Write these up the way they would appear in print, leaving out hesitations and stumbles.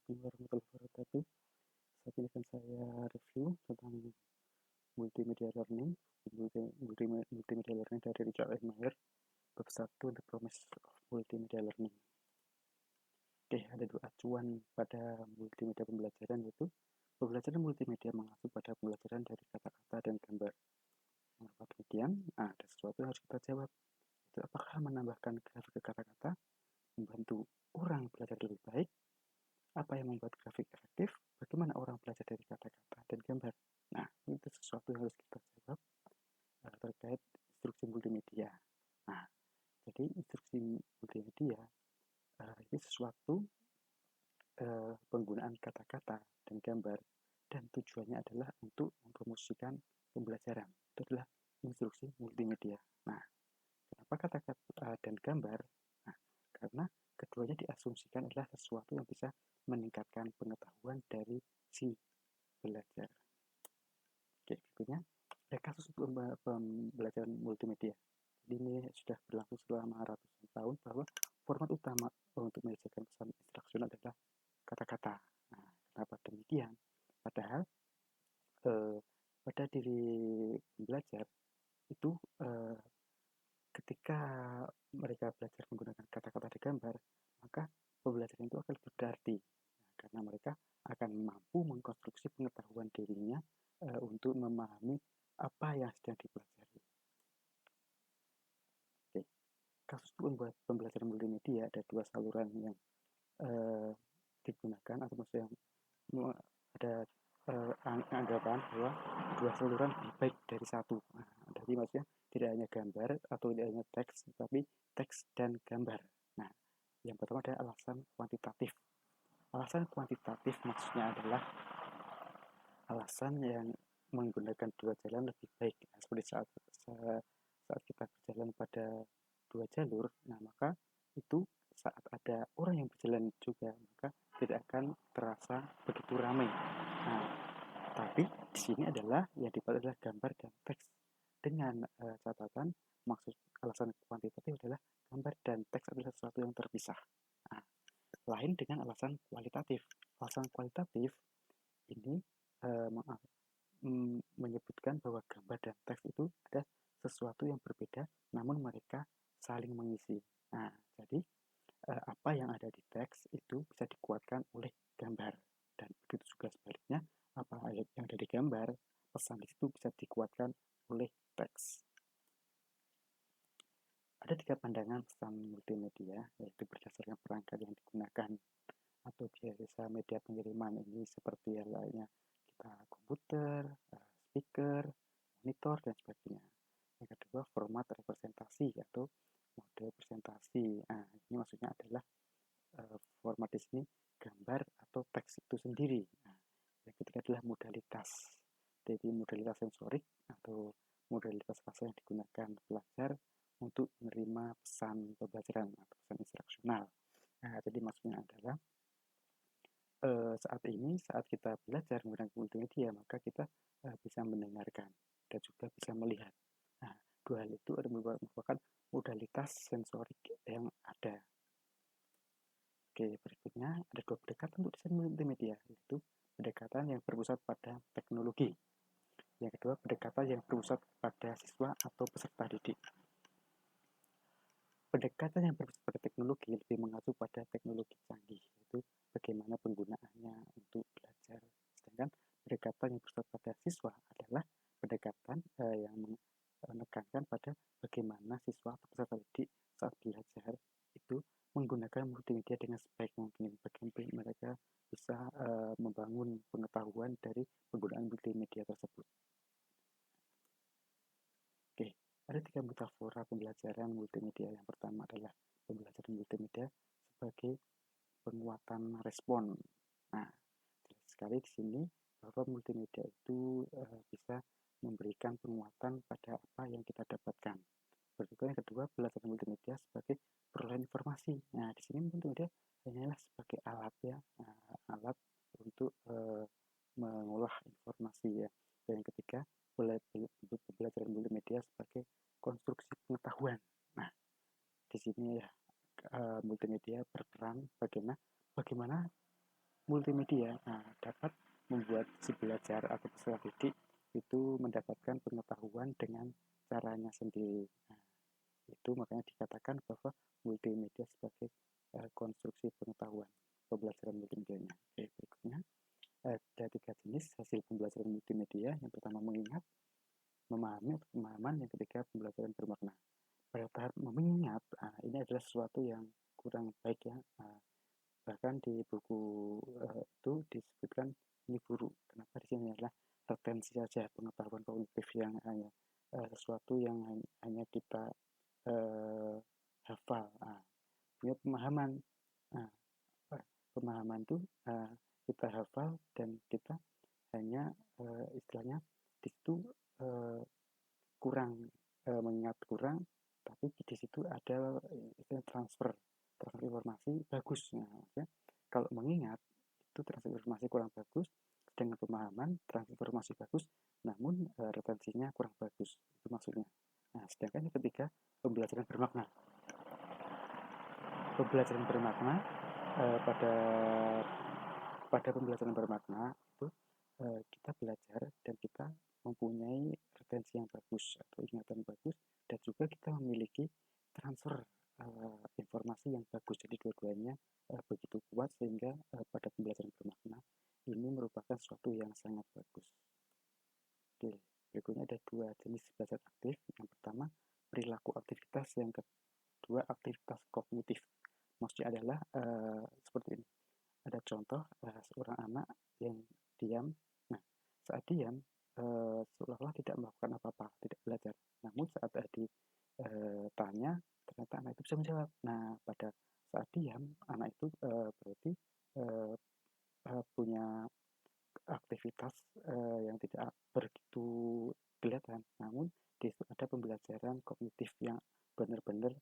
Assalamualaikum warahmatullahi wabarakatuh. Saat ini akan saya review tentang multimedia learning, multimedia learning dari Richard F. Meyer, bab 1 The Promise of Multimedia Learning. Oke, ada dua acuan pada multimedia pembelajaran, yaitu pembelajaran multimedia mengacu pada pembelajaran dari kata-kata dan gambar. Mengapa demikian? Ada sesuatu yang harus kita jawab, yaitu apakah menambahkan grafik ke kata-kata membantu orang belajar lebih baik? Apa yang membuat grafik efektif? Bagaimana orang belajar dari kata-kata dan gambar? Nah, itu sesuatu yang harus kita jawab terkait instruksi multimedia. Nah, jadi instruksi multimedia ini sesuatu penggunaan kata-kata dan gambar, dan tujuannya adalah untuk mempromosikan pembelajaran. Itu adalah instruksi multimedia. Nah, kenapa kata-kata dan gambar? Nah, karena keduanya diasumsikan adalah sesuatu yang bisa meningkatkan pengetahuan dari si belajar. Oke, berikutnya ada kasus pembelajaran multimedia. Jadi ini sudah berlangsung selama ratusan tahun bahwa format utama untuk menyajikan pesan instruksional adalah kata-kata. Nah, kenapa demikian? Padahal pada diri belajar itu ketika mereka belajar menggunakan kata-kata di gambar, maka pembelajaran itu akan lebih berarti. Nah, karena mereka akan mampu mengkonstruksi pengetahuan dirinya untuk memahami apa yang sedang dipelajari. Oke. Kasus pembelajaran multimedia ada dua saluran yang digunakan, atau maksudnya ada anggapan bahwa dua saluran lebih baik dari satu. Nah, jadi maksudnya tidak hanya gambar atau tidak hanya teks, tapi teks dan gambar. Nah, yang pertama ada alasan kuantitatif. Alasan kuantitatif maksudnya adalah alasan yang menggunakan dua jalan lebih baik. Nah, seperti saat kita berjalan pada dua jalur, nah maka itu saat ada orang yang berjalan juga, maka tidak akan terasa begitu ramai. Nah, tapi di sini adalah yang dipakai adalah gambar dan teks, dengan catatan maksud alasan kuantitatif adalah gambar dan teks adalah sesuatu yang terpisah. Nah, lain dengan alasan kualitatif. Alasan kualitatif ini menyebutkan bahwa gambar dan teks itu ada sesuatu yang berbeda, namun mereka saling mengisi. Nah, jadi apa yang ada di teks itu bisa dikuatkan oleh gambar, dan begitu juga sebaliknya, apa yang ada di gambar, pesan di situ bisa dikuatkan oleh teks. Ada tiga pandangan pesan multimedia, yaitu berdasarkan perangkat yang digunakan atau biasa media pengiriman ini, seperti halnya kita komputer, speaker, monitor, dan sebagainya. Yang kedua, format representasi atau mode presentasi. Nah, ini maksudnya adalah format di sini gambar atau teks itu sendiri. Nah, yang ketiga adalah modalitas. Jadi modalitas sensorik atau modalitas rasa yang digunakan pelajar untuk menerima pesan pembelajaran atau pesan instruksional. Nah, jadi maksudnya adalah saat kita belajar menggunakan multimedia, maka kita bisa mendengarkan dan juga bisa melihat. Nah, dua hal itu merupakan modalitas sensorik yang ada. Oke, berikutnya ada dua pendekatan untuk desain multimedia, yaitu pendekatan yang berpusat pada teknologi. Yang kedua, pendekatan yang berpusat pada siswa atau peserta didik. Pendekatan yang berpusat pada teknologi lebih mengacu pada teknologi canggih, yaitu bagaimana penggunaannya untuk belajar. Sedangkan pendekatan yang berpusat pada siswa adalah pendekatan yang menekankan pada bagaimana siswa atau peserta didik saat belajar itu menggunakan multimedia dengan sebaik mungkin. Bagaimana mereka bisa membangun pengetahuan dari penggunaan multimedia tersebut. Oke, ada tiga metafora pembelajaran multimedia. Yang pertama adalah pembelajaran multimedia sebagai penguatan respon. Nah, jelas sekali di sini bahwa multimedia itu bisa memberikan penguatan pada apa yang kita dapatkan. Berikutnya yang kedua, belajar multimedia sebagai perolehan informasi. Nah, di sini multimedia hanyalah sebagai alat ya, alat untuk mengolah informasi ya. Dan yang ketiga, pembelajaran multimedia sebagai konstruksi pengetahuan. Nah, di sini ya multimedia berperan bagaimana multimedia dapat membuat si belajar atau peserta didik itu mendapatkan pengetahuan dengan caranya sendiri. Itu makanya dikatakan bahwa multimedia sebagai konstruksi pengetahuan, pembelajaran multimedianya. Oke, berikutnya ada 3 jenis hasil pembelajaran multimedia. Yang pertama mengingat, memahami atau pemahaman. Yang ketiga pembelajaran bermakna. Pada tahap mengingat, ini adalah sesuatu yang kurang baik ya. Bahkan di buku itu disebutkan ini buruk. Kenapa di sini adalah retensi saja, pengetahuan kognitif yang hanya sesuatu yang hanya kita hafal. Punya pemahaman. Nah, pemahaman itu kita hafal dan kita hanya istilahnya di situ kurang mengingat kurang, tapi di situ ada transfer informasi bagus. Maksudnya kalau mengingat itu transfer informasi kurang bagus, dengan pemahaman transfer informasi bagus, namun retensinya kurang bagus. Itu maksudnya. Nah, sedangkan yang ketiga pembelajaran bermakna. Pembelajaran bermakna pada pembelajaran bermakna itu kita belajar dan kita mempunyai retensi yang bagus atau ingatan bagus, dan juga kita memiliki transfer informasi yang bagus. Jadi dua-duanya begitu kuat sehingga pada pembelajaran bermakna ini merupakan sesuatu yang sangat bagus. Oke, berikutnya ada 2 jenis belajar aktif. Yang pertama perilaku aktivitas, yang kedua aktivitas kognitif. Maksudnya adalah seperti ini. Ada contoh seorang anak yang diam. Nah, saat diam seolah-olah tidak melakukan apa-apa, tidak belajar. Namun saat ditanya, ternyata anak itu bisa menjawab. Nah, pada saat diam, anak itu berarti punya aktivitas yang tidak begitu kelihatan. Namun di situ ada pembelajaran kognitif yang benar-benar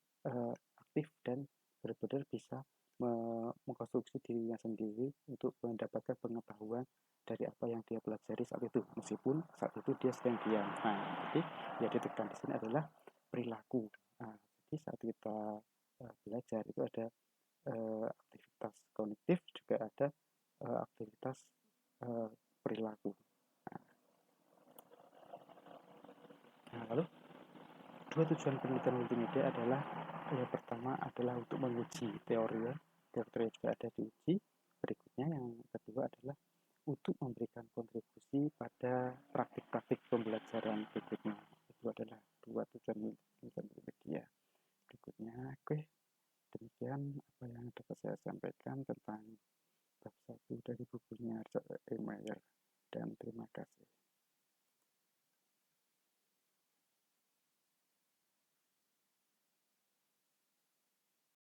aktif dan benar-benar bisa mengkonstruksi dirinya sendiri untuk mendapatkan pengetahuan dari apa yang dia pelajari saat itu, meskipun saat itu dia sedang diam. Jadi yang ditekan di sini adalah perilaku. Jadi saat kita belajar itu ada aktivitas kognitif, juga ada aktivitas perilaku. Lalu dua tujuan penelitian multimedia adalah yang pertama adalah untuk menguji teori ya. Teori juga ada diuji. Berikutnya yang kedua adalah untuk memberikan kontribusi pada praktik-praktik pembelajaran berikutnya. Itu adalah 2 tujuan penelitian multimedia. Berikutnya, oke, demikian apa yang dapat saya sampaikan tentang bab 1 dari bukunya Richard E. Meyer, dan terima kasih.